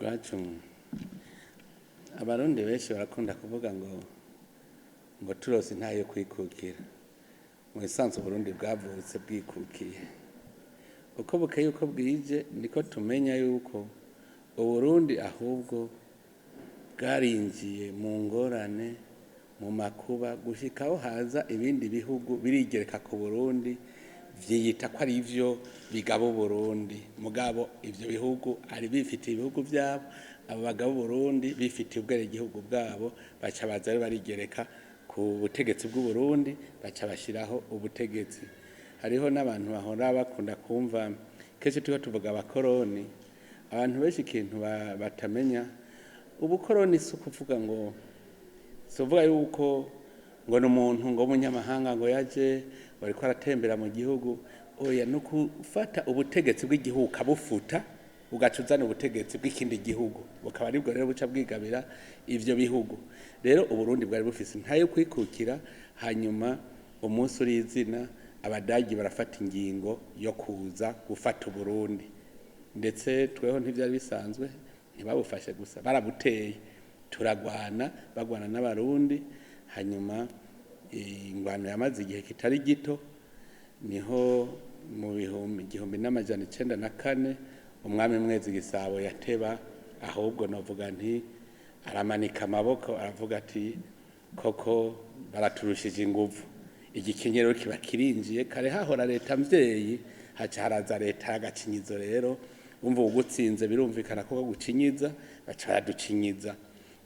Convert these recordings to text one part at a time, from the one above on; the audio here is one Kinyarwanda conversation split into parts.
Iwacu abarundi benshi barakunda kuvuga ngo turose ntayo kwikukira. Mu isanzwe Burundi bwavutse bwikukiye. Uko bukeye uko bwije niko tumenya yuko Uburundi ahubwo bwarinjiye mu ngorane, mu makuba, gushikaho haza ibindi bihugu birigereka ku Burundi vyiyita ko ari ivyo bigabo Burundi. Mugabo ivyo bihugu ari bifitiye ibihugu vyabo, abo bagabo Burundi bifitiye ubwere igihugu bwabo, baca baza barigereka ku butegetsi bw'u Burundi, baca bashiraho ubutegetsi. Hariho n'abantu bahora bakunda kumva kenshi tuvuga abakoroni. Abantu benshi ikintu batamenya, ubukoroni si ukuvuga ngo sovuga yuko ngo n'umuntu ngo umunyamahanga ngo yaje bariko aratembera mu gihugu. Oya, nuko ufata ubutegetsi bw'igihugu kabufuta ugacuzana ubutegetsi bw'ikindi gihugu, bukaba aribwo rero buca bwigabira ivyo bihugu. Rero Uburundi bwari bufise ntayo kwikukira, hanyuma umunsi urizina abadagi barafata ingingo yo kuza gufata Uburundi, ndetse tweho ntivyari bisanzwe, ntibabufashe gusa barabuteye, turagwana bagwana n'abarundi. Hanyuma ingwano yamaze igihe kitari gito, niho mu 1904 umwami Mwezi Gisabo yateba, ahubwo novuga nti aramanika amaboko aravuga ati koko baraturushije inguvu, igikenyero kiba kirinjiye. Kare hahora leta mvyeyi, haca haraza leta y'agacinyizo. Rero umva ugutsinze birumvikana ko gucinyiza, baca baraducinyiza.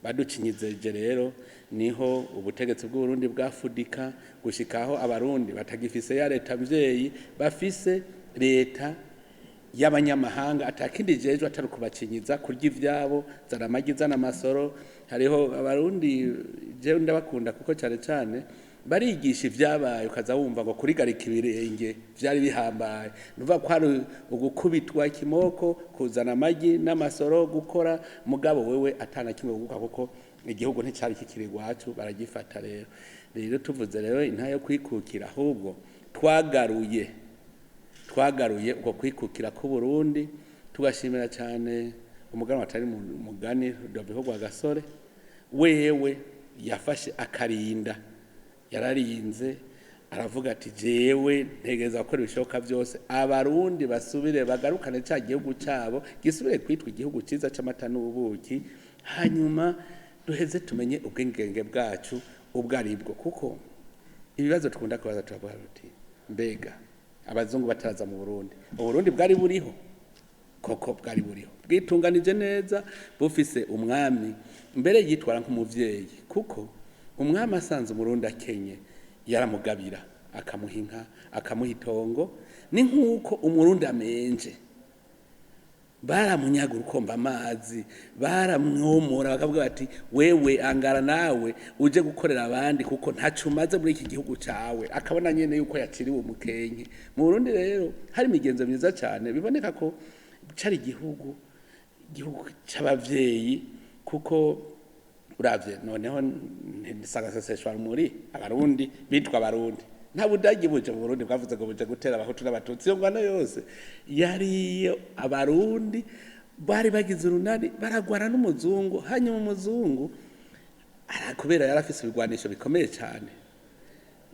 Baducinyizeje rero niho ubutegetsi bw'u Burundi bwafudika, gushikaho abarundi batagifise ya leta mvyeyi, bafise leta y'abanyamahanga atakindi jeje atari kubacinyiza, kurya ivyabo, zana amagi, zana amasoro. Hariho abarundi je ndabakunda kuko cyane barigisha ivyabaye, ukaza wumva ngo kurigarika ibirenge vyari bihambaye. Nuva ko ari ugukubitwa ikimoko, kuzana amagi n'amasoro, gukora. Mugabo wewe atana kimwe gukuka, kuko igihugu nticari kikiri iwacu, baragifata. Rero tuvuze rero intayo kwikukira, ahubwo twagaruye uko kwikukira ku Burundi. Tugashimira cyane umugani watari mu mugani Rudoviko Rwagasore, wewe yafashe akarinda, yararinze aravuga ati jewe ntegereza gukora ibishoboka byose abarundi basubire bagarukane cya gihugu cyabo, gisubire kwitwa igihugu cyiza cy'amata n'ubuki, hanyuma duheze tumenye ubwengenge bwacu ubwaribwo. Kuko ibibazo tukunda kubaza turavuga tuti mbega abazungu bataraza mu Burundi, Uburundi bwari buriho koko? Bwari buriho, bwitunganije neza, bufise umwami mbere yitwara nk'umuvyeyi, kuko umwami asanze Umurundi akenye yaramugabira, akamuha inka, akamuha itongo. Ni nk'uko Umurundi amenje baramunyaga urukomba amazi, baramwomora, bakavuga bati wewe angara nawe uje gukorera abandi, kuko ntacu umaze muri iki gihugu cawe. Akabona nyene yuko yaciriwe umukenke. Mu Burundi rero hari imigenzo myiza cyane, biboneka ko cari igihugu c'abavyeyi, kuko uravye noneho sagaseseshwa muri abarundi bitwa abarundi. Nta budagi buje mu Burundi bwavuze ngo buje gutera abahutu n'abatutsi. Iyo ngwano yose yari abarundi bari bagize urunani, baragwana n'umuzungu. Hanyuma umuzungu kubera yarafise ibigwanisho bikomeye cyane,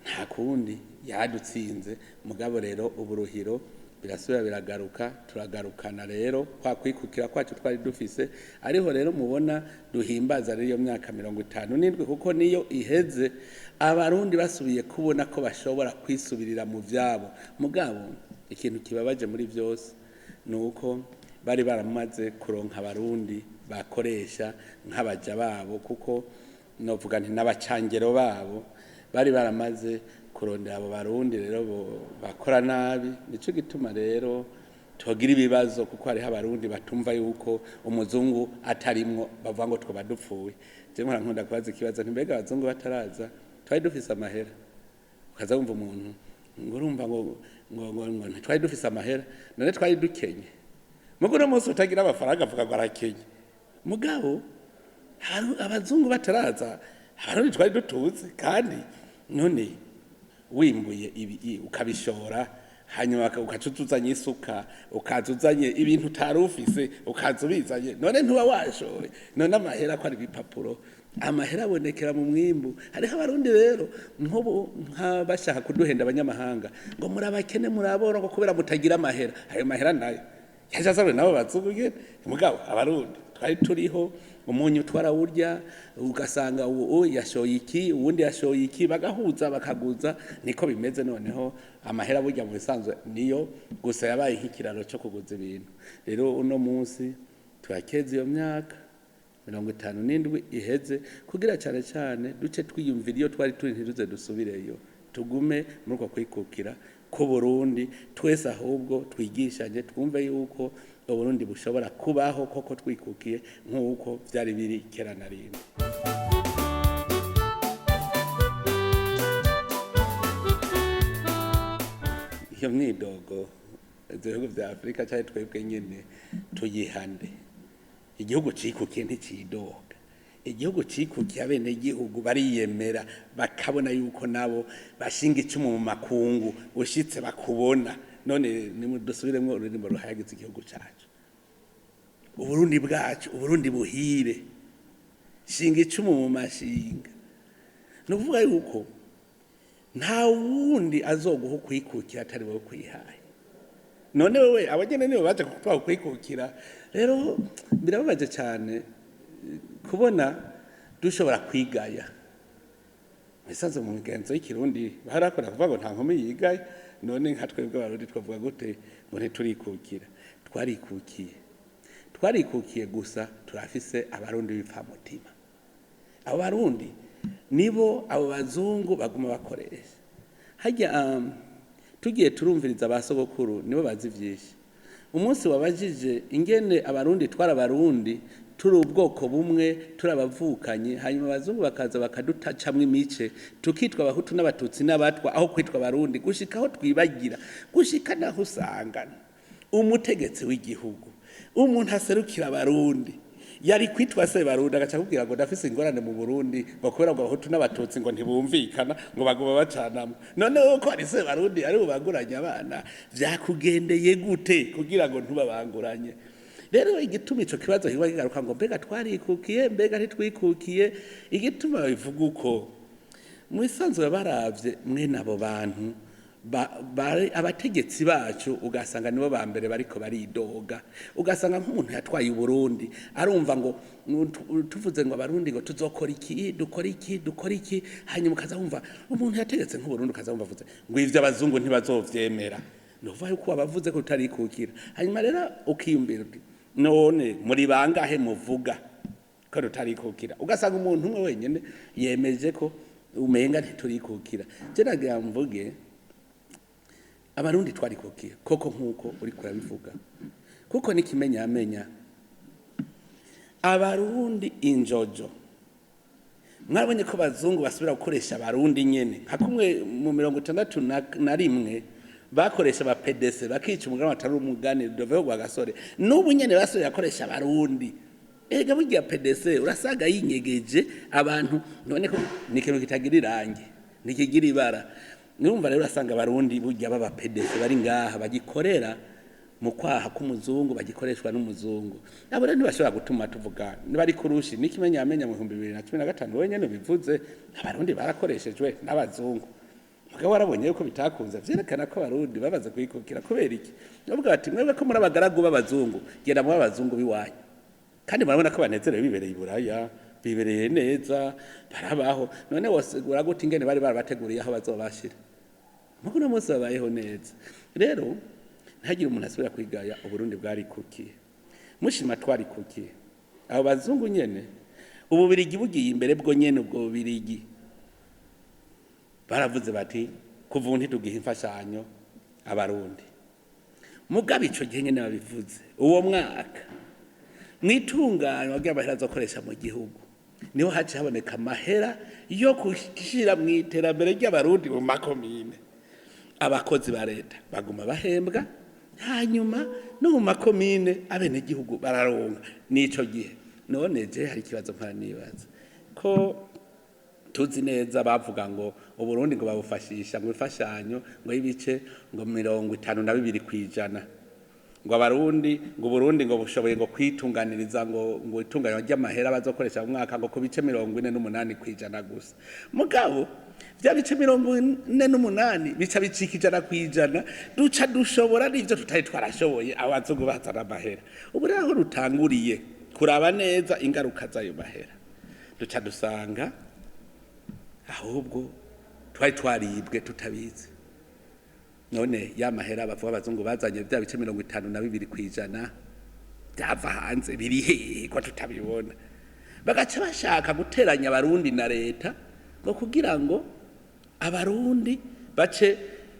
nta kundi yadutsinze. Mugabo rero uburuhiro birasubira biragaruka, turagarukana rero kwa kwikukira kwacu twari dufise. Ariho rero mubona duhimbaza rero iyo myaka 57, kuko niyo iheze abarundi basubiye kubona ko bashobora kwisubirira mu vyabo. Mugabo ikintu kibabaje muri byose nuko bari baramaze kuronka abarundi bakoresha nk'abaja babo, kuko novuga nti n'abacangero babo bari baramaze kurondera abo barundi rero bakora nabi. Nico gituma rero tugira ibibazo, kuko hariho abarundi batumva yuko umuzungu atarimwo, bavuga ngo twoba dupfuye. Je nkunda kubaza ikibazo nti mbega abazungu bataraza twari dufise amahera? Ukaza wumva umuntu ngo urumva ngo twari dufise amahera, none twari dukenye. Mugo no munsi utagira amafaranga avuga ngo arakenye. Mugabo abazungu bataraza abarundi twari dutuze, kandi none wimbuye ibi ukabishora hanyuma ukacuzuzanye isuka ukazuzanye ibintu utarufise ukazubizanye none ntuba washoye none amahera ko ari bipapuro amahera abonekera mu mwimbu hariho abarundi rero nkobo bashaka kuduhenda abanyamahanga ngo murabakene murabora ngo kubera mutagira amahera ayo mahera nayo yajazwe nabo bazuguye mugabo abarundi twari turiho umunyu twarawurya ugasanga uwo yashoye iki uwundi yashoye iki bagahuza bakaguza niko bimeze noneho amahera burya mu bisanzwe niyo gusa yabaye nk'ikiraro cyo kuguza ibintu rero uno munsi twakeze iyo myaka 57 iheze kugira cyane duce twiyumvira iyo twari turi ntiruze dusubireyo tugume muri uko kwikukira ko Burundi twese ahubwo twigishanye twumve yuko Burundi bushobora kubaho koko twikukiye nk'uko byari biri kera na rimwe. Iyo mwidogo ibihugu bya Afrika cyari twebwe nyine tuyihande igihugu cikukiye ntikidoga igihugu cikukiye abene igihugu bariyemera bakabona yuko nabo bashinga icumu mu makungu ushitse bakubona none nimudusubiremwe ururimo ruhayagize igihugu cyacu Uburundi bwacu Uburundi buhire shinga icumu mu mashinga no kuvuga yuko nta wundi azoguha kwikukira atari wowe kwihaye none wewe abagene nibo baje kupa kwikukira rero birababaje cyane kubona dushobora kwigaya misanze mu migenzo y'ikirundi barakora kuvuga ngo nta nkome yigaye none nka twebwe abarundi twavuga gute ngo ntiturikukira twarikukiye gusa turafise abarundi bipfa mutima abo barundi nibo abo bazungu baguma bakoresha hajya tugiye turumviriza abasogokuru nibo bazi vyinshi umunsi wabajije ingene abarundi twarabarundi turi ubwoko bumwe turabavukanye hanyuma abazungu bakaza bakadutacamwe imice tukitwa abahutu n'abatutsi n'abatwa aho kwitwa abarundi gushika aho twibagira gushika naho usangana umutegetsi w'igihugu umuntu aserukira abarundi yari kwitwa se barundi agaca kubwira ngo ndafise ingorane mu Burundi bakubera ngo abahutu n'abatutsi ngo ntibumvikana ngo baguma bacanamo none uko ari se barundi ari ubaguranye abana vyakugendeye gute kugira ngo ntubabanguranye rero igituma ico kibazo hiwa kigaruka ngo mbega twarikukiye mbega ntitwikukiye igituma bivuga uko mu isanzwe baravye mwene abo bantu abategetsi bacu ugasanga nibo bambere bariko baridoga ugasanga nk'umuntu yatwaye Burundi arumva ngo tuvuze ngo abarundi ngo tuzokora iki dukora iki hanyuma kaza umva umuntu yategetse nk'Uburundi kaza umva avuze ngo ivyo abazungu ntibazovyemera nova yuko abavuze ko tutarikukira hanyuma rero ukiyumbira none muri bangahe muvuga ko tutarikukira ugasanga umuntu umwe wenyene yemeje ko umenga ntiturikukira je nagira mvuge abarundi twarikukiye koko nkuko uri kurabivuga kuko nikimenya amenya abarundi injojo mwabonye ko bazungu basubira gukoresha abarundi nyene nka kumwe mu 61 bakoresha ba PDC bakica umugabo atari umugani doveho gwa gasore n'ubu nyene basubira gukoresha abarundi ega burya PDC urasaga yinyegeje abantu none ko nikintu kitagira irangi nikigira ibara Numva rero asanga abarundi burya baba PDC bari ngaha bagikorera mu kwaha k'umuzungu bagikoreshwa n'umuzungu abo rero ntibashobora gutuma tuvuga bari kurushi nikimenya amenya mu 2015 wenyene bivuze abarundi barakoreshejwe n'abazungu mugabo warabonye ko bitakunze vyerekana ko abarundi babaze kwikukira kubera iki nubwo bati mwebwe ko muri abagaragu b'abazungu genda mu abazungu biwanyu kandi murabona ko banezerewe bibereye iburaya bibereye neza barabaho none wose uraguti ingene bari barabateguriye aho bazobashira mukuna mose babayeho neza rero ntagira umuntu asubira kwigaya Uburundi bwari kukiye mushima twari kukiye abo bazungu nyene ububirigi bugiye imbere bwo nyene ubwo bubirigi baravuze bati kuva ntitugihe imfashanyo abarundi mugabe ico gihe nyene babivuze uwo mwaka mwitunganywa ry'amahera azokoresha mu gihugu niho haci haboneka amahera yo kushira mu iterambere ry'abarundi mu makomine abakozi ba leta baguma bahembwa hanyuma no mu makomine abene igihugu bararonka nico gihe none je hari kibazo mpara nibaza ko tuzi neza bavuga ngo Uburundi ngo babufashisha ngo ifashanyo ngo y'ibice ngo 52 kwijana ngo abarundi ngo Burundi ngo bushoboye ngo kwitunganiriza ngo itunganywa ry'amahera bazokoresha mu mwaka ngo ku bice 48 kwijana gusa mugabo vya bice 48 bica bicikijana kwijana duca dushobora n'ivyo tutari twarashoboye abazungu bazana amahera ubu rero rutanguriye kuraba neza ingaruka zayo mahera duca dusanga ahubwo twari twaribwe tutabizi none ya mahera bavuga abazungu bazanye bya bice 52 kwijana byava hanze biri hehe ko tutabibona bagaca bashaka guteranya abarundi na leta ngo kugira ngo abarundi bace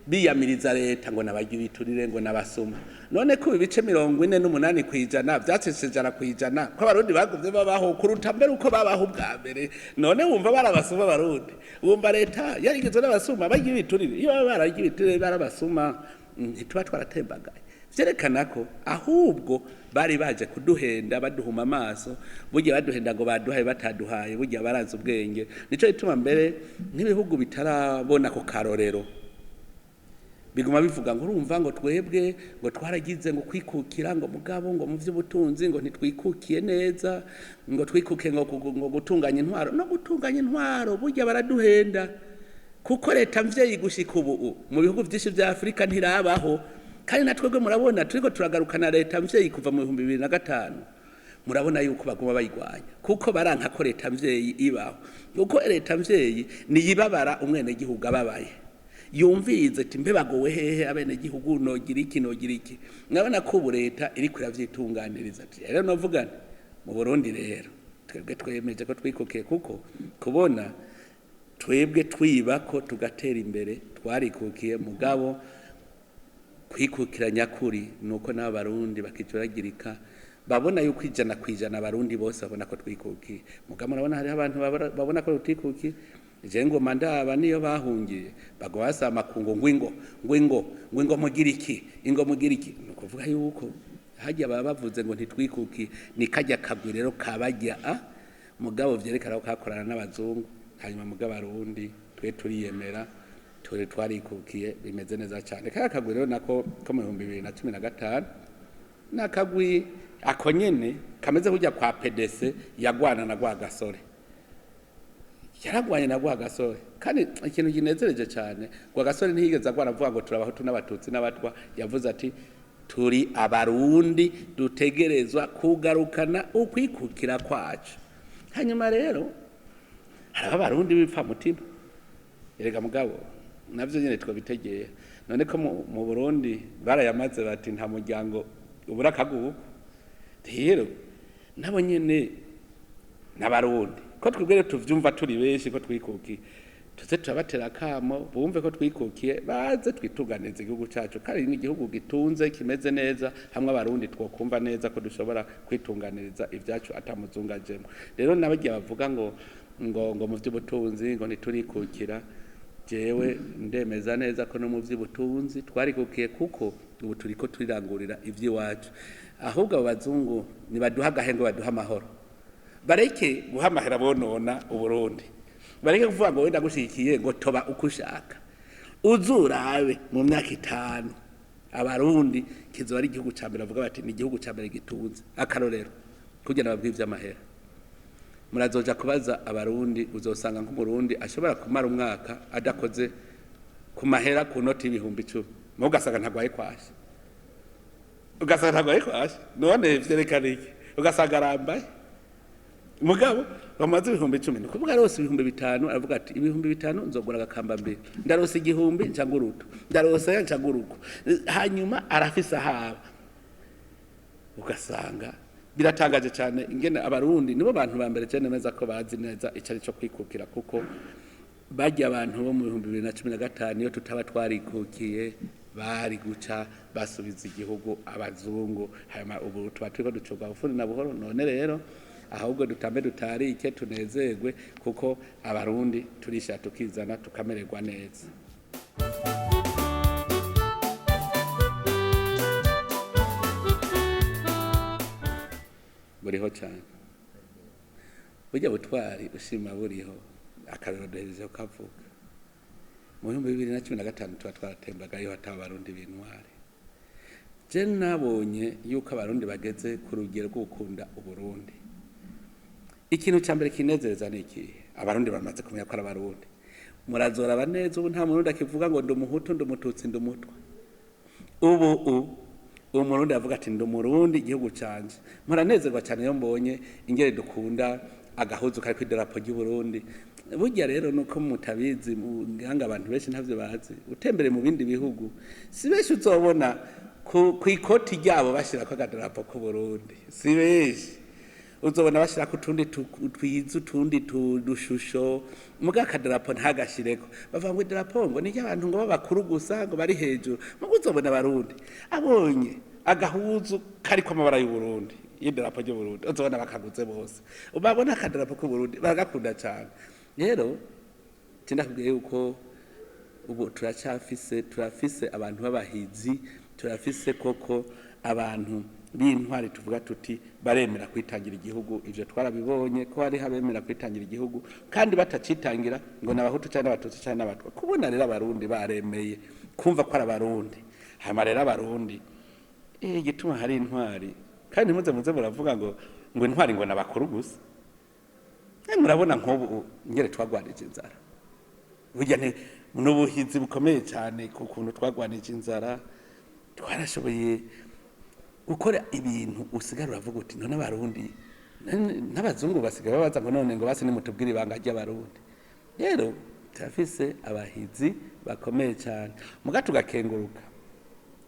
biyamiriza leta ngo nabagiye biturire ngo nabasuma none ko ibice 48 kwijana byacecejana kwijana ko abarundi bagumye babaho kuruta mbere uko babaho bwa mbere none wumva barabasuma abarundi wumva leta yarigeze n'abasuma bagiye biturire iyo baragiye biturire barabasuma ntituba twaratembagaye vyerekana ko ahubwo bari baje kuduhenda baduhuma amaso burya baduhenda ngo baduhaye bataduhaye burya baranze ubwenge nico ituma mbere n'ibihugu bitarabona ko karorero biguma bivuga ngo urumva ngo twebwe ngo twaragize ngo kwikukira ngo mugabo ngo mu vy'ubutunzi ngo ntitwikukiye neza ngo twikuke ngo gutunganya intwaro no gutunganya intwaro burya baraduhenda kuko leta mvyeyi gushika ubu mu bihugu vyinshi vya Afrika ntirabaho kandi natwebwe murabona turiko turagarukana leta mvyeyi kuva mu 2005 murabona yuko baguma bayigwanya kuko baranka ko leta mvyeyi ibaho kuko leta mvyeyi niyibabara umwene gihugu ababaye yumvize ati mbe bagowe hehe abene gihugu nogira iki ngabona ko ubu leta iri kuravyitunganiriza ati rero novugana mu Burundi rero twebwe twemeje ko twikukiye kuko kubona twebwe twibako tugatera imbere twarikukiye mugabo kwikukira nyakuri nuko n'abarundi bakicuragirika babona yuko ijana kwijana abarundi bose babona ko twikukiye mugabo murabona hari abantu babona ko tutikukiye jengo mandaba niyo bahungiye bagwasa makungo ngwingo mugiriki nukuvuga yuko hajya bavuze ngo ntitwikuki nikajya kagwi rero kabajya mugabo vyerekana ko kakorana n'abazungu hanyuma mugabo arundi twe turiyemera tore twarikukiye bimeze neza cyane kaya kagwi rero nako ko mu 2015 nakagwi akonyene kameze kujya kwa PDC yagwana na gwa gasore yaragwanye na gwa gasore kandi ikintu ginezereje cyane gwa gasore ntiyigeze agwana avuga ngo turabaho n'abatutsi n'abatwa yavuze ati turi abarundi dutegerezwa kugarukana ukwikukira kwacu hanyuma rero hari abarundi bipfa mutima erega mugabo navyo nyene twabitegeye none ko mu Burundi barayamaze bati nta muryango ubura kaguko rero nabo nyene n'abarundi ko twebwe tuvyumva turi benshi ko twikukiye tuze turabatera kamo bumve ko twikukiye baze twituganize igihugu cyacu kandi n'igihugu gitunze kimeze neza hamwe abarundi twokumva neza ko dushobora kwitunganiriza ivyacu atamuzungajemo rero nabagiye bavuga ngo mu vy'ubutunzi ngo niturikukira jewe ndemeza neza ko no mu vy'ubutunzi twarikukiye kuko ubu turiko turirangurira ivy'iwacu ahubwo abazungu nibaduha gahengo baduha amahoro bareke guhamahera bonona Uburundi bareke kuvuga ngo wenda gushikiye ngo toba ukushaka uzurabe mu myaka 5 abarundi kizo ari igihugu cyambere avuga bati ni igihugu cyambere gitunze akarorero kugira nababwivye amahera murazoja kubaza abarundi uzosanga nk'umurundi ashobora kumara umwaka adakoze ku mahera ku noti 10,000 mu ugasanga ntagwaye kwashi none vyerekana iki ugasanga arambaye mugabo bamaze 10,000 ni kuvuga rose 5,000 aravuga ati 5,000 nzogura agakamba mbere ndarose 1,000 ncaguruto ndarose ncaguruko hanyuma arafisa haba ugasanga biratangaje cyane ingene abarundi nibo bantu ba mbere cyane neza ko bazi neza icari cyo kwikukira kuko bajya abantu bo mu 2015 iyo tutaba twarikukiye bari guca basubiza igihugu abazungu hanyuma ubu tuba turiko ducoga ufundi na buhoro none rero ahubwo dutambe dutarike tunezerwe kuko abarundi turisha tukizana tukamererwa neza buriho cyane burya butwari ushima buriho akarero duhereje kavuga mu 2015 tuba twaratembaga iyo hataba abarundi b'intwari. Je nabonye yuko abarundi bageze ku rugero rwo gukunda Uburundi. Ikintu cya mbere kinezereza ni iki? Abarundi bamaze kumenya ko ari abarundi. Murazora baneza ubu nta murundi akivuga ngo ndumuhutu ndumututsi ndumutwa. Ubu umurundi avuga ati ndumurundi igihugu canje. Muranezerwa cyane iyo mbonye ingere dukunda agahuzu kari kw'idarapo ry'u Burundi. Burya rero nuko mutabizi nganga abantu benshi ntavyo bazi. Utembere mu bindi bihugu si benshi uzobona ku ikoti ryabo bashira ko akadarapo ku Burundi. Si benshi uzobona bashira ku tundi twizu tundi dushusho muga akadarapo ntagashireko. Bavuga ngo idarapo ngo ni y'abantu ngo babakuru gusa ngo bari hejuru. Mugo uzobona abarundi abonye agahuzu kari ko amabara y'u Burundi y'idarapo ry'u Burundi uzobona bakaguze bose. Ubabona akadarapo ku Burundi baragakunda cyane. Rero tindakubwiye yuko ubu turafise abantu b'abahizi, turafise koko abantu b'intwari tuvuga tuti baremera kwitangira igihugu. Ivyo twarabibonye ko hari habemera kwitangira igihugu kandi batacitangira ngo nabahutu cyane abatutsi cyane abatwa. Kubona rero abarundi baremeye kumva ko ari abarundi, hama rero abarundi gituma hari intwari kandi muze muravuga ngo intwari ngo nabakuru gusa. Murabona nk'ubu ngere twagwanije inzara. Burya n'ubuhizi bukomeye cyane ku kuntu twagwanije inzara. Twarashoboye gukora ibintu usigara uravuga uti none abarundi n'abazungu basigaye babaza ngo none ngo basi nimutubwire ibanga ry'abarundi. Rero turafise abahizi bakomeye cyane muga tugakenguruka.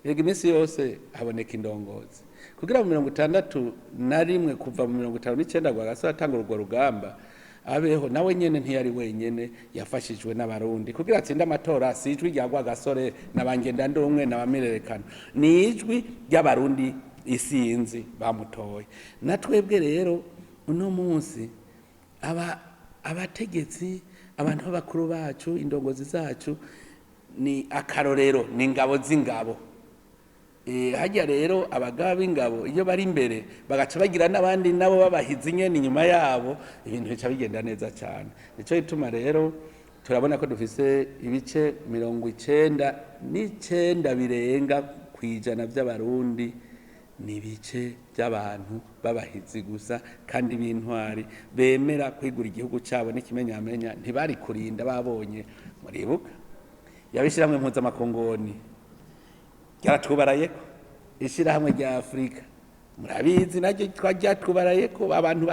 Yego iminsi yose haboneka indongozi kugira mu 61 kuva mu 59 gwa gasora atanga urwo rugamba abeho nawe nyene ntiyari wenyene yafashijwe n'abarundi kugira atsinda amatora. Sijwi ryagwa gasore nabangenda ndumwe nabamirerekana ni ijwi ry'abarundi isinzi bamutoye. Natwebwe rero uno munsi abategetsi abantu b'abakuru bacu indongozi zacu ni akarorero ni ingabo z'ingabo. Hajya rero abagaba b'ingabo iyo bari imbere bagaca bagira n'abandi nabo babahizi nyene inyuma yabo ibintu bica bigenda neza cyane. Nico gituma rero turabona ko dufise ibice 99 birenga kwijana by'abarundi ni bice by'abantu babahizi gusa kandi b'intwari bemera kwigura igihugu cyabo n'ikimenyamenya ntibari kurinda babonye. Muribuka yabishiramwe mpuzamakongoni yaratubarayeko ishirahamwe rya Afrika murabizi naryo twaryatubarayeko abantu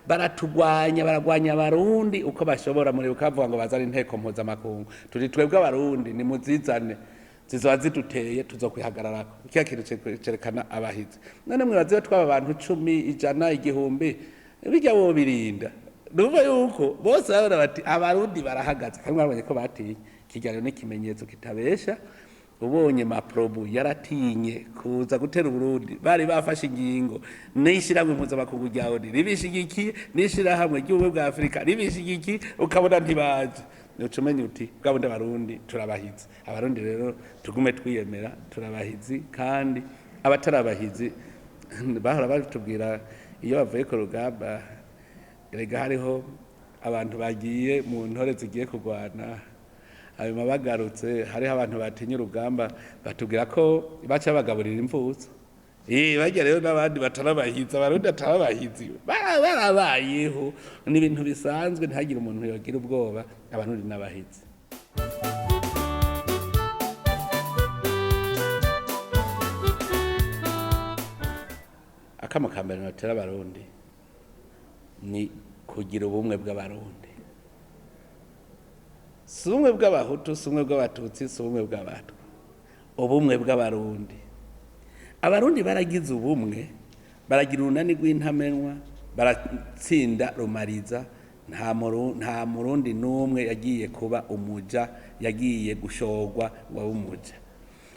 baratugwanya baragwanya abarundi uko bashobora. Muri ukavuga ngo bazana inteko mpuzamakungu turi twebwe abarundi ni muzizane zizoba ziduteye tuzokwihagararako. Ikiya kintu cerekana abahizi. None mwibaze twaba abantu 10 100 igihumbi bijya bo birinda nuva yuko bose babona bati abarundi barahagaze kandi mwabonye ko batinye. Kiganiro n'ikimenyetso kitabesha. Ubonye maprobu yaratinye kuza gutera Burundi bari bafashe ingingo n'ishiramwe mpuzamakungu ryawe ribishigikiye n'ishirahamwe ry'ubumwe bwa Afrika ribishigiki ukabona ntibaje. Nucumenye uti bwabonde abarundi turabahizi. Abarundi rero tugume twiyemera turabahizi kandi abatarabahizi bahora batubwira iyo bavuye ku rugamba erega hariho abantu bagiye mu ntore zigiye kurwana hanyuma bagarutse hariho abantu batinya urugamba batubwira ko baca bagaburira imvuzo. Bajya rero n'abandi batarabahizi abarundi atarabahizi barabayeho ni ibintu bisanzwe ntihagire umuntu yogira ubwoba. Abarundi n'abahizi. Akamo kambere natera abarundi ni kugira ubumwe bw'abarundi. Sumwe bw'abahutu sumwe bw'abatutsi sumwe bw'abatwa ubumwe bw'abarundi. Abarundi baragize ubumwe baragira urunani rw'intamenwa baratsinda rumariza. Nta murundi n'umwe yagiye kuba umuja yagiye gushogwa wa umuja.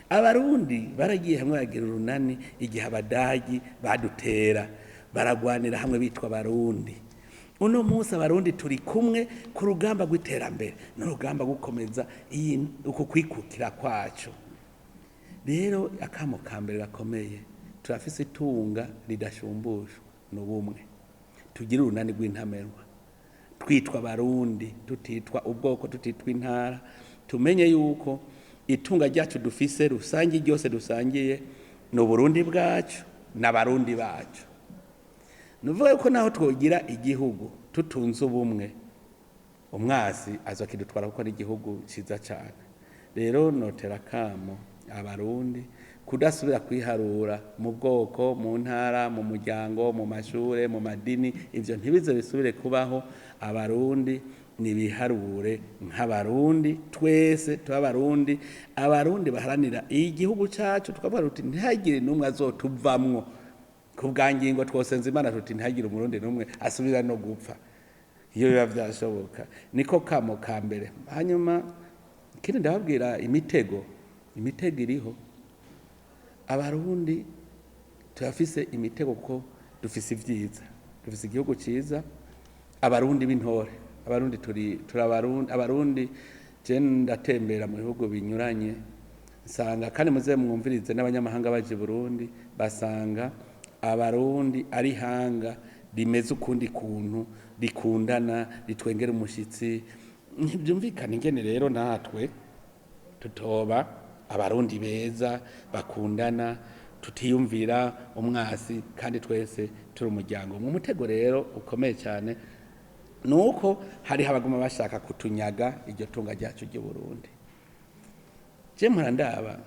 Abarundi baragiye hamwe bagira urunani igihe abadagi badutera baragwanira hamwe bitwa abarundi. Uno munsi abarundi turi kumwe ku rugamba rw'iterambere n'urugamba gukomeza uko kwikukira kwacu. Rero akamo kambere gakomeye turafise itunga ridashumbushwa n'ubumwe. Tugira urunani rw'intamenwa kwitwa abarundi, tutitwa ubwoko, tutitwa intara. Tumenye yuko itunga ryacu dufise rusange ryose dusangiye ni Uburundi bwacu n'abarundi bacu. Nuvuga yuko naho twogira igihugu tutunze ubumwe, umwasi azokidutwara kuko ari igihugu ciza cyane. Rero notera kamo abarundi kudasubira kwiharura mu bwoko, mu ntara, mu muryango, mu mashure, mu madini. Ivyo ntibize bisubire kubaho. Abarundi nibiharure nk'abarundi, twese tuba abarundi. Abarundi baharanira igihugu cacu, tukavuga tuti ntihagire n'umwe azotuvamwo. Kubwangingo twosenza Imana tuti ntihagire umurundi n'umwe asubira no gupfa iyo biba vyashoboka. Niko kamo ka mbere. Hanyuma kindi ndababwira imitego iriho. Abarundi turafise imitego kuko dufise ivyiza, dufise igihugu ciza. Abarundi b'intore, abarundi turi abarundi. Je ndatembera mu bihugu binyuranye nsanga, kandi muze mwumvirize n'abanyamahanga baje Burundi, basanga abarundi ari hanga rimeze ukundi kuntu, rikundana, ritwengera umushitsi. Ntibyumvikana ingene rero natwe tutoba abarundi beza bakundana, tutiyumvira umwasi, kandi twese turi umuryango. Mu mutego rero ukomeye cyane nuko hari habaguma bashaka kutunyaga iryo tunga ryacu ry'u Burundi. Je murandaba,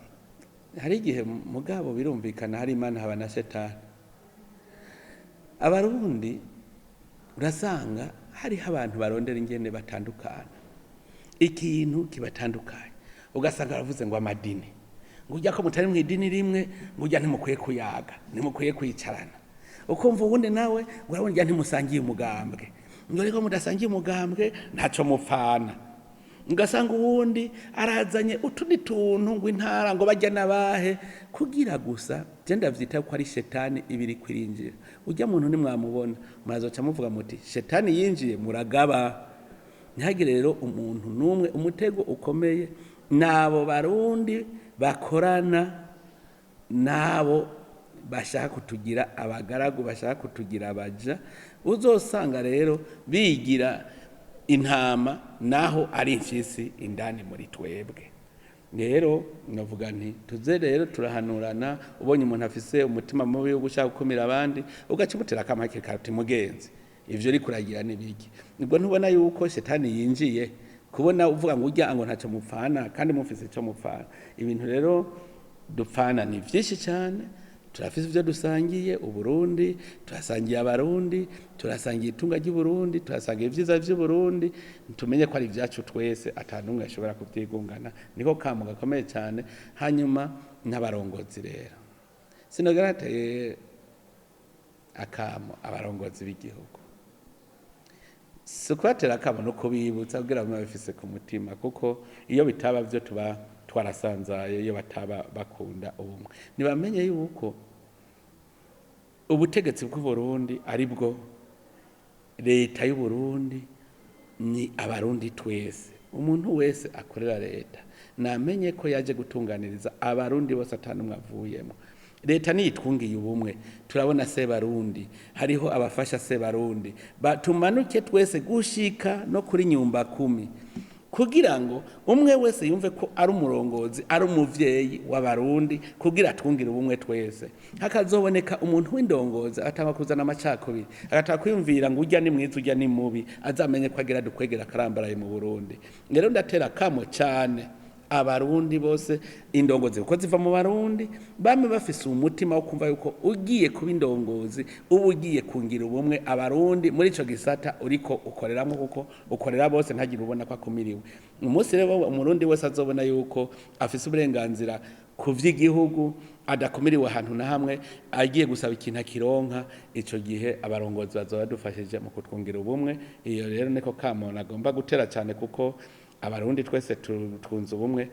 hari igihe mugabo birumvikana hari Imana haba na Shetani. Abarundi urasanga hariho abantu barondera ingene batandukana, ikintu kibatandukanye. Ugasanga baravuze ngo amadini, ngo ujya ko mutari mu idini rimwe, ngo ujya ntimukwiye kuyaga, ntimukwiye kwicarana. Ukumva ubundi nawe urabona ujya ntimusangiye umugambwe, ngo reko mudasangiye umugambwe ntaco mupfana. Ugasanga ubundi arazanye utundi tuntu ngo intara ngo bajya nabahe, kugira gusa je ndavyita ko ari Shetani ibiri kwirinjira. Ujya muntu nimwamubona murazoca muvuga muti Shetani yinjiye, muragaba. Ntihagire rero umuntu numwe. Umutego ukomeye nabo barundi bakorana nabo bashaka kutugira abagaragu, bashaka kutugira abaja. Uzosanga rero bigira intama naho ari imfyisi indani muri twebwe. Rero navuga nti tuze rero turahanurana. Ubonye umuntu afise umutima mubi wo gushaka gukumira abandi, ugacimutera akamake kati mugenzi, ivyo uri kuragira nibiki? Nibwo ntubona yuko Shetani yinjiye, kubona uvuga ngo ujya ngo ntacyo mupfana kandi mufise icyo mupfana. Ibintu rero dupfana ni vyinshi cyane. Turafise ivyo dusangiye Uburundi, turasangiye abarundi, turasangiye itunga ry'u Burundi, turasangiye ivyiza vy'u Burundi. Tumenye ko ari vyacu twese, atanumwe ashobora kuvyigungana. Niko kamo gakomeye cyane. Hanyuma n'abarongozi rero, sinogarateye akamo abarongozi b'igihugu, sukwatera akamo no kubibutsa kugira ngo bafise ku mutima, kuko iyo bitaba vyo tuba twarasanzaye, iyo bataba bakunda ubumwe. Nibamenye yuko ubutegetsi bw'u Burundi ari bwo leta y'u Burundi, ni abarundi twese. Umuntu wese akorera leta namenye ko yaje gutunganiriza abarundi bose atanumwe avuyemo. Leta niyitwungiye ubumwe. Turabona Sebarundi, hariho abafasha Sebarundi, batumanuke twese gushika no kuri nyumba 10, kugira ngo umwe wese yumve ko ari umurongozi, ari umuvyeyi w'abarundi, kugira twungire ubumwe twese. Hakazoboneka umuntu w'indongozi ataba kuzana amacakubiri, agataka kwiyumvira ngo ujya ni mwiza ujya ni mubi, azamenye ko agira dukwegera karambaraye mu Burundi. Rero ndatera kamo cyane abarundi bose, indongozi uko ziva mu barundi, bame bafise umutima wo kumva yuko ugiye kuba indongozi, ubu ugiye kungira ubumwe abarundi muri ico gisata uriko ukoreramo, kuko ukorera bose ntagira ubona ko akumiriwe. Umunsi rero umurundi wese azobona yuko afise uburenganzira ku vy'igihugu, adakumiriwe ahantu na hamwe, agiye gusaba ikintu akironka, ico gihe abarongozi bazoba dufashije mu kutwungira ubumwe. Iyo rero niko kamo nagomba gutera cyane, kuko abarundi twese twunze ubumwe.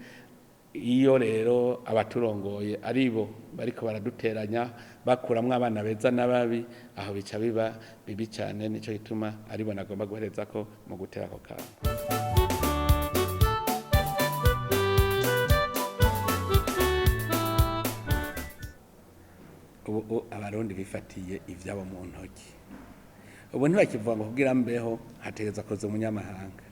Iyo rero abaturongoye aribo bariko baraduteranya, bakuramwe abana beza n'ababi, aho bica biba bibi cyane. Nico gituma aribo nagomba guhereza ko mu gutera ako kantu. Ubu abarundi bifatiye ivyabo mu ntoki. ubu ntibakivuga ngo kugira mbeho hategeza koza umunyamahanga.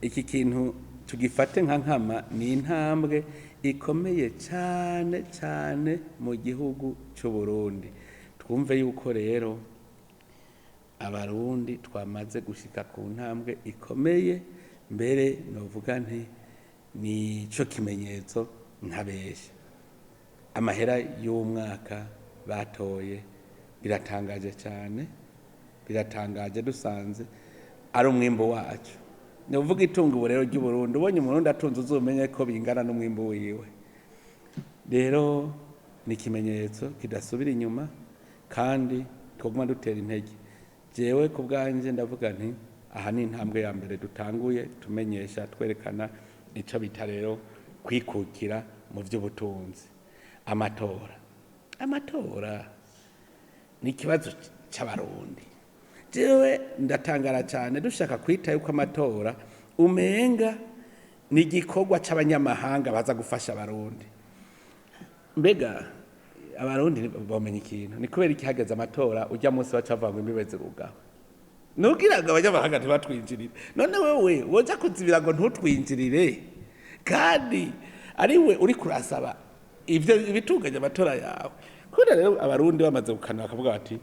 Iki kintu tugifate nka nkama ni intambwe ikomeye cyane cyane mu gihugu cy'u Burundi. Twumve yuko rero abarundi twamaze gushika ku ntambwe ikomeye, mbere novuga nti nico kimenyetso ntabeshya. Amahera y'umwaka batoye biratangaje cyane, biratangaje dusanze ari umwimbo wacu. Novuga itunga ubu rero ry'u Burundi, ubonye umurundi atunze uzomenye ko bingana n'umwimbo wiwe. Rero ni ikimenyetso kidasubira inyuma kandi twoguma dutera intege. Jewe ku bwanje ndavuga nti aha ni intambwe ya mbere dutanguye tumenyesha twerekana ico bita rero kwikukira mu by'ubutunzi. Amatora ni ikibazo cy'abarundi. Jewe ndatangara cyane dushaka kwita yuko amatora umenga ni igikorwa cy'abanyamahanga baza gufasha abarundi. Mbega abarundi bamenye ikintu ni kubera ikihageze amatora ujya munsi bacavanga imbibe zirugaho. Nubwiraga abanyamahanga ntibatwinjirire, none wewe woja kuzibira ngo ntutwinjirire kandi ari we uri kurasaba ivyo ibitunganya amatora yawe. Kuko rero abarundi bamaze gukana bakavuga bati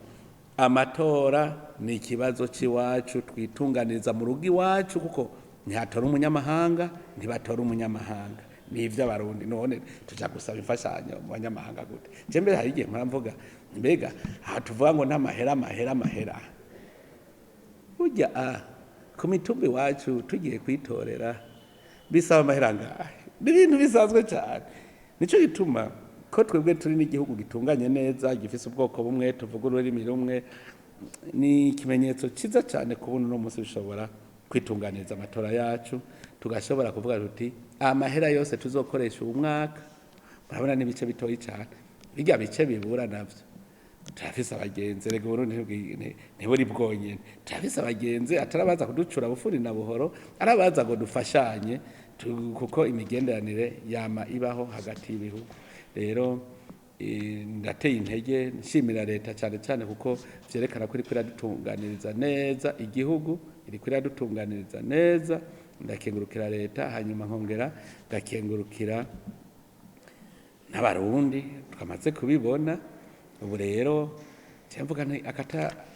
amatora ni ikibazo cy'iwacu twitunganiza mu rugo iwacu, kuko ntihatora umunyamahanga ntibatora umunyamahanga. Ni ivy'abarundi, none tuja gusaba imfashanyo mu banyamahanga gute? Je mbere hari igihe mvuga mbega aha tuvuga ngo n'amahera burya ku mitumba iwacu tugiye kwitorera bisaba amahera ngahe? Ni ibintu bisanzwe cyane. Nico gituma ko twebwe turi n'igihugu gitunganye neza, gifise ubwoko bumwe, tuvuga ururimi rumwe, ni ikimenyetso cyiza cyane kubona no munsi bishobora kwitunganiriza amatora yacu, tugashobora kuvuga tuti amahera yose tuzokoresha uyu mwaka murabona n'ibice bitoyi cyane, bijya bice bibura navyo turafise abagenzi. Rega Burundi ntiburi bwonyene, turafise abagenzi atarabaza kuducura bufuri na buhoro, arabaza ngo dufashanye kuko imigenderanire yama ibaho hagati y'ibihugu. Rero ndateye intege nshimira leta cyane cyane kuko vyerekana ko iriko iradutunganiriza neza igihugu, iriko iradutunganiriza neza. Ndakengurukira leta, hanyuma nkongera ndakengurukira n'abarundi twamaze kubibona. Ubu rero cyamvuga nti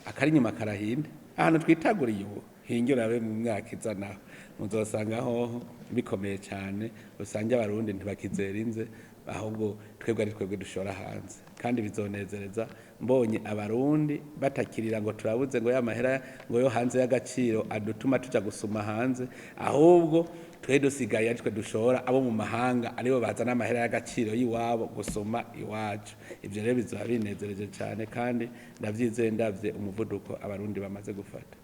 akari nyuma karahinda, ahantu twitaguriye ubu hingira abe mu myaka izana muzosanga ho bikomeye cyane, usange abarundi ntibakizera inze, ahubwo twebwe ari twebwe dushora hanze. Kandi bizonezereza mbonye abarundi batakirira ngo turabuze ngo y'amahera ngo yo hanze y'agaciro adutuma tuja gusuma hanze, ahubwo twe dusigaye ari twe dushora abo mu mahanga aribo bazana amahera y'agaciro y'iwabo gusoma iwacu. Ivyo rero bizoba binezereje cyane kandi ndavyizeye ndavye umuvuduko abarundi bamaze gufata.